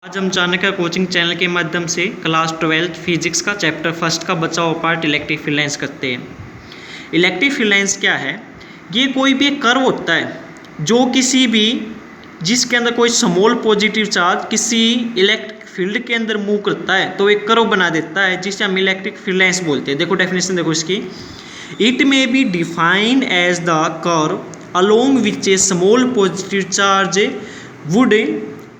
आज हम Chanakya coaching channel के माध्यम से क्लास 12 फिजिक्स का चैप्टर फर्स्ट का बचा हुआ पार्ट इलेक्ट्रिक फील्ड लाइंस करते हैं। इलेक्ट्रिक फील्ड लाइंस क्या है? ये कोई भी एक कर्व होता है जो किसी भी जिसके अंदर कोई स्मॉल पॉजिटिव चार्ज किसी इलेक्ट्रिक फील्ड के अंदर मूव करता है तो एक कर्व बना देता है जिसे हम इलेक्ट्रिक फील्ड लाइंस बोलते हैं। देखो डेफिनेशन देखो इसकी, it may be defined as the curve along which a small positive charge would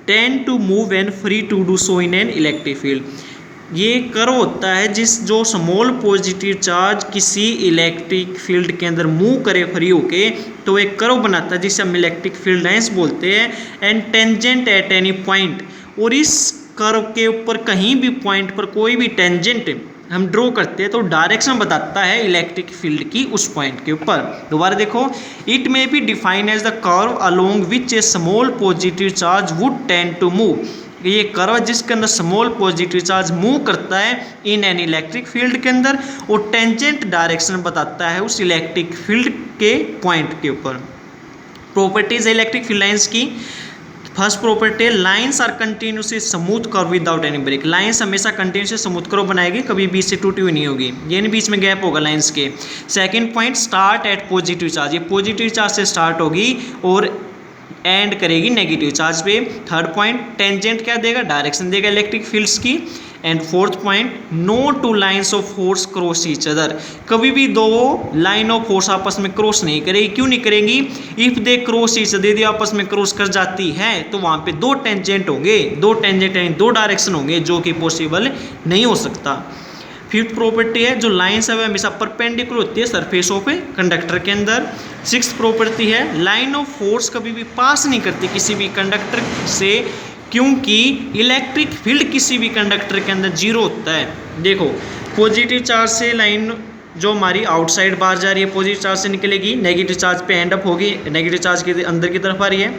tend to move and free to do so in an electric field. ये कर्व होता है जो small positive charge किसी electric field के अंदर move करे free होके तो एक कर्व बनाता है जिसे हम इलेक्ट्रिक फील्ड लाइंस बोलते हैं। And tangent at any point, और इस कर्व के ऊपर कहीं भी पॉइंट पर कोई भी टेंजेंट हम ड्रॉ करते हैं तो डायरेक्शन बताता है इलेक्ट्रिक फील्ड की उस पॉइंट के ऊपर। दोबारा देखो, it may be defined as the curve along which a small positive charge would tend to move. ये कर्व जिसके अंदर स्मॉल पॉजिटिव चार्ज मूव करता है इन एन इलेक्ट्रिक फील्ड के अंदर, और टेंजेंट डायरेक्शन बताता है उस इलेक्ट्रिक फील्ड के पॉइंट के ऊपर। प्रॉपर्टीज इलेक्ट्रिक फील्ड लाइंस की, first property, lines are continuously smooth curve without any break. Lines हमेशा कंटिन्यूसली स्मूथ कर्व बनाएगी, कभी बीच से टूटी हुई नहीं होगी, यानी बीच में गैप होगा लाइंस के। Second point, start at positive charge, ये पॉजिटिव चार्ज से स्टार्ट होगी और एंड करेगी नेगेटिव चार्ज पे। थर्ड पॉइंट, टेंजेंट क्या देगा? डायरेक्शन देगा इलेक्ट्रिक फील्ड्स की। And fourth point, no two lines of force cross each other, कभी भी दो लाइन ऑफ फोर्स आपस में क्रॉस नहीं करेगी। क्यों नहीं करेंगी? If they cross each other, यदि आपस में क्रॉस कर जाती है तो वहाँ पे दो टेंजेंट होंगे, दो टेंजेंट यानी दो डायरेक्शन होंगे, जो कि पॉसिबल नहीं हो सकता। फिफ्थ प्रॉपर्टी है, जो लाइन्स है हमेशा परपेंडिकुलर होती है सरफेस ऑफ ए कंडक्टर के अंदर। सिक्स्थ प्रॉपर्टी है, लाइन ऑफ फोर्स कभी भी पास नहीं करती किसी भी कंडक्टर से, क्योंकि इलेक्ट्रिक फील्ड किसी भी कंडक्टर के अंदर जीरो होता है। देखो, पॉजिटिव चार्ज से लाइन जो हमारी आउटसाइड बाहर जा रही है पॉजिटिव चार्ज से निकलेगी, नेगेटिव चार्ज पे एंड अप होगी, नेगेटिव चार्ज के अंदर की तरफ आ रही है।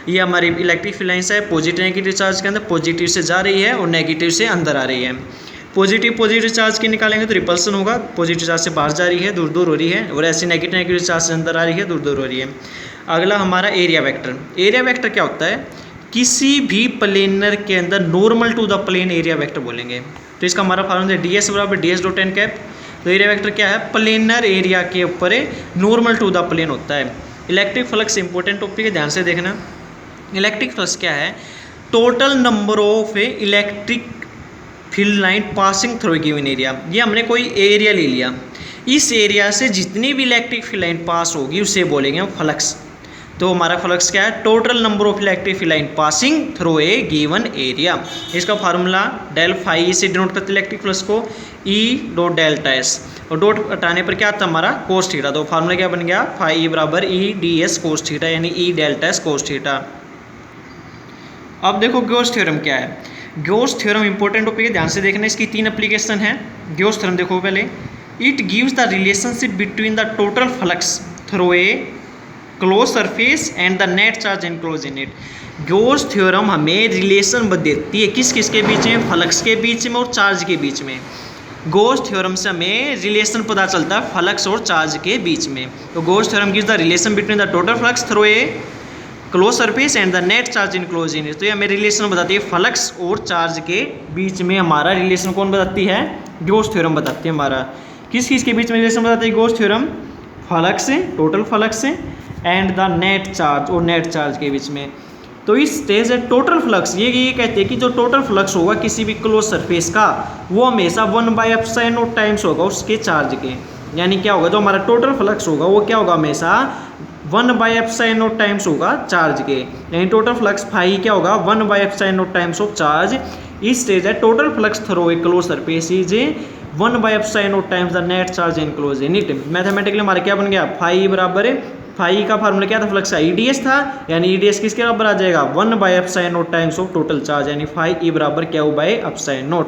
ये हमारी इलेक्ट्रिक फील्ड लाइन्स है, पॉजिटिव नेगेटिव चार्ज के अंदर पॉजिटिव से जा रही है और नेगेटिव से अंदर आ रही है। पॉजिटिव चार्ज की निकालेंगे तो रिपल्सन होगा, पॉजिटिव चार्ज से बाहर जा रही है, दूर दूर हो रही है, और ऐसे नेगेटिव चार्ज से अंदर आ रही है, दूर दूर हो रही है। अगला हमारा एरिया वेक्टर। एरिया वेक्टर क्या होता है? किसी भी प्लेनर के अंदर normal to the plane area vector बोलेंगे। तो इसका हमारा फॉर्मूला है ds बराबर ds डॉट एन कैप। तो एरिया वेक्टर क्या है? प्लेनर एरिया के ऊपर नॉर्मल टू द प्लेन होता है। इलेक्ट्रिक फ्लक्स इंपॉर्टेंट टॉपिक है, ध्यान से देखना। इलेक्ट्रिक फ्लक्स क्या है? Total number of electric field line passing through given area. ये हमने कोई एरिया ले लिया, इस एरिया से जितनी भी इलेक्ट्रिक फील्ड लाइन पास होगी उसे बोलेंगे हम फ्लक्स। तो हमारा फ्लक्स क्या है? Total number of electric field line passing through a given area. इसका फार्मूला डेल फाई से डिनोट करते इलेक्ट्रिक फ्लक्स को, ई डॉट डेल्टा एस, और डॉट हटाने पर क्या आता है हमारा? Cos theta. तो फार्मूला क्या बन गया? फाई बराबर E D S cos theta, यानी E delta S cos theta. अब देखो गॉस थ्योरम क्या है? गॉस थ्योरम इंपॉर्टेंट टॉपिक है, ध्यान से देखना। इसकी तीन एप्लीकेशन है। गॉस थ्योरम देखो पहले, it gives the relationship between the total flux through a close surface and the net charge enclose in it. Gauss theorem हमें रिलेशन देती है किस किस के बीच में? फ्लक्स के बीच में और चार्ज के बीच में। गॉस थ्योरम से हमें रिलेशन पता चलता है फ्लक्स और चार्ज के बीच में। तो Gauss theorem gives the relation between the total flux through a close surface and the net charge enclose in it. तो ये हमें रिलेशन बताती है फ्लक्स और चार्ज के बीच में। हमारा रिलेशन कौन बताती है? गॉस थ्योरम बताती है। हमारा किस किस के बीच में रिलेशन बताती है गॉस थ्योरम? फ्लक्स से, टोटल फ्लक्स से, एंड द नेट चार्ज, और नेट चार्ज के बीच में। तो इस स्टेज है टोटल फ्लक्स, ये कहते हैं कि जो टोटल फ्लक्स होगा किसी भी क्लोज सरफेस का वो हमेशा 1/ε0 टाइम्स होगा उसके चार्ज के। यानी क्या होगा? जो हमारा टोटल फ्लक्स होगा वो क्या होगा? हमेशा 1/ε0 टाइम्स होगा चार्ज के, यानी टोटल फ्लक्स फाई क्या होगा? 1/ε0 टाइम्स ऑफ चार्ज। इस स्टेज है total flux through a close surface is 1/ε0 times the net charge enclose in it. Mathematically हमारा क्या बन गया? फाई बराबर, फाई का फार्मूला क्या था? फ्लक्स का ईडीएस था, यानी ईडीएस किसके बराबर आ जाएगा? 1/ε0 टाइम्स ऑफ टोटल चार्ज, यानी फाई ई बराबर क्या बाय ε0।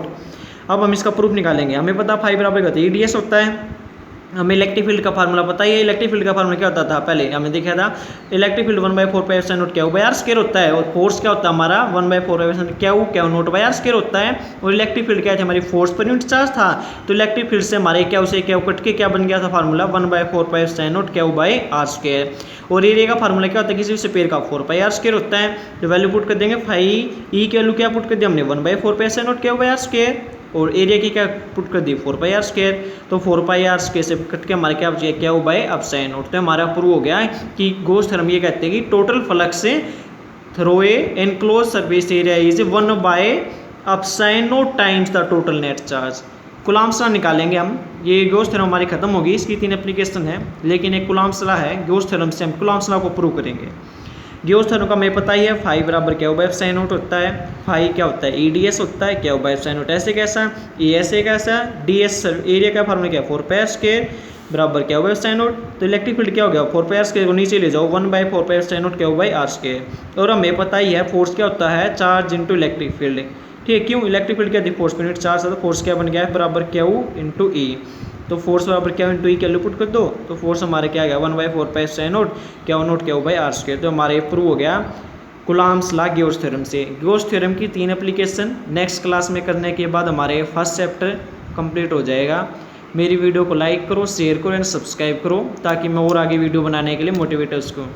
अब हम इसका प्रूफ निकालेंगे। हमें पता फाई बराबर क्या होता है? ईडीएस होता है, हमें इलेक्ट्रिक फील्ड का फार्मूला पता ही है। इलेक्ट्रिक फील्ड का फार्मूला क्या होता था, पहले हमने देखा था electric field 1/4πε0 Q by R square होता है, और फोर्स क्या होता है हमारा 1/4πε0 Q naught by R square होता है। और इलेक्ट्रिक फील्ड क्या थी हमारी, फोर्स पर यूनिट चार्ज था। तो इलेक्ट्रिक फील्ड से हमारे क्या उसे क्या कट के क्या बन गया था formula 1/4πε0 Q by R square. और एरिया का फार्मूला क्या होता है, किसी भी स्फीयर का 4πr स्क्वायर होता है। तो वैल्यू पुट कर देंगे, फाई ई की वैल्यू क्या पुट कर दी हमने 1/4πε0 क्यू बाई आर स्क्वायर, और एरिया की क्या पुट कर दी 4πr स्क्वायर। तो 4πr स्क्वायर से कट के हमारे क्या बचे क्या बाई अपसाइन नोट। तो हमारा प्रूव हो गया है कि गॉस थ्योरम ये कहते हैं कि टोटल फ्लक्स से through a enclose surface area is 1/अपसाइन naught times the total net charge. Coulomb's law निकालेंगे हम, ये गॉस थ्योरम हमारी खत्म होगी, इसकी 3 एप्लीकेशन है, लेकिन एक कूलम्ब्स लॉ है गॉस थ्योरम से हम कूलम्ब्स लॉ को प्रूव करेंगे। गॉस थ्योरम का हमें पता ही है, फाई बराबर क्या बाई एप्सिलॉन नोट होता है। फाई क्या होता है, EDS होता है, क्या बाई एप्सिलॉन नोट ऐसे कैसा, E ऐसे कैसा, DS एरिया का फार्मूला क्या 4πr स्क्वायर बराबर क्या बाई एप्सिलॉन नोट। तो इलेक्ट्रिक फील्ड क्या हो गया 4πr स्क्वायर को नीचे ले जाओ 1/4π एप्सिलॉन नोट क्या बाई आर स्क्वायर। और हमें पता ही है फोर्स क्या होता है, चार्ज इंटू इलेक्ट्रिक फील्ड। ठीक है, क्यों इलेक्ट्रिक फील्ड क्या थी, फोर्स पर यूनिट चार्ज था, तो फोर्स क्या बन गया है बराबर क्यू इंटू ई। तो फोर्स बराबर क्या इंटू ई की वैल्यू पुट कर दो, तो फोर्स हमारे क्या आ गया 1/4π एप्सिलॉन नोट क्या बाई आर स्क्वायर। तो हमारे प्रूव हो गया कूलम्ब्स लॉ गॉस थ्योरम से। गॉस थ्योरम की 3 एप्लीकेशन नेक्स्ट क्लास में करने के बाद हमारे फर्स्ट चैप्टर कंप्लीट हो जाएगा। मेरी वीडियो को लाइक करो, शेयर करो एंड सब्सक्राइब करो, ताकि मैं और आगे वीडियो बनाने के लिए मोटिवेट हो सकूँ।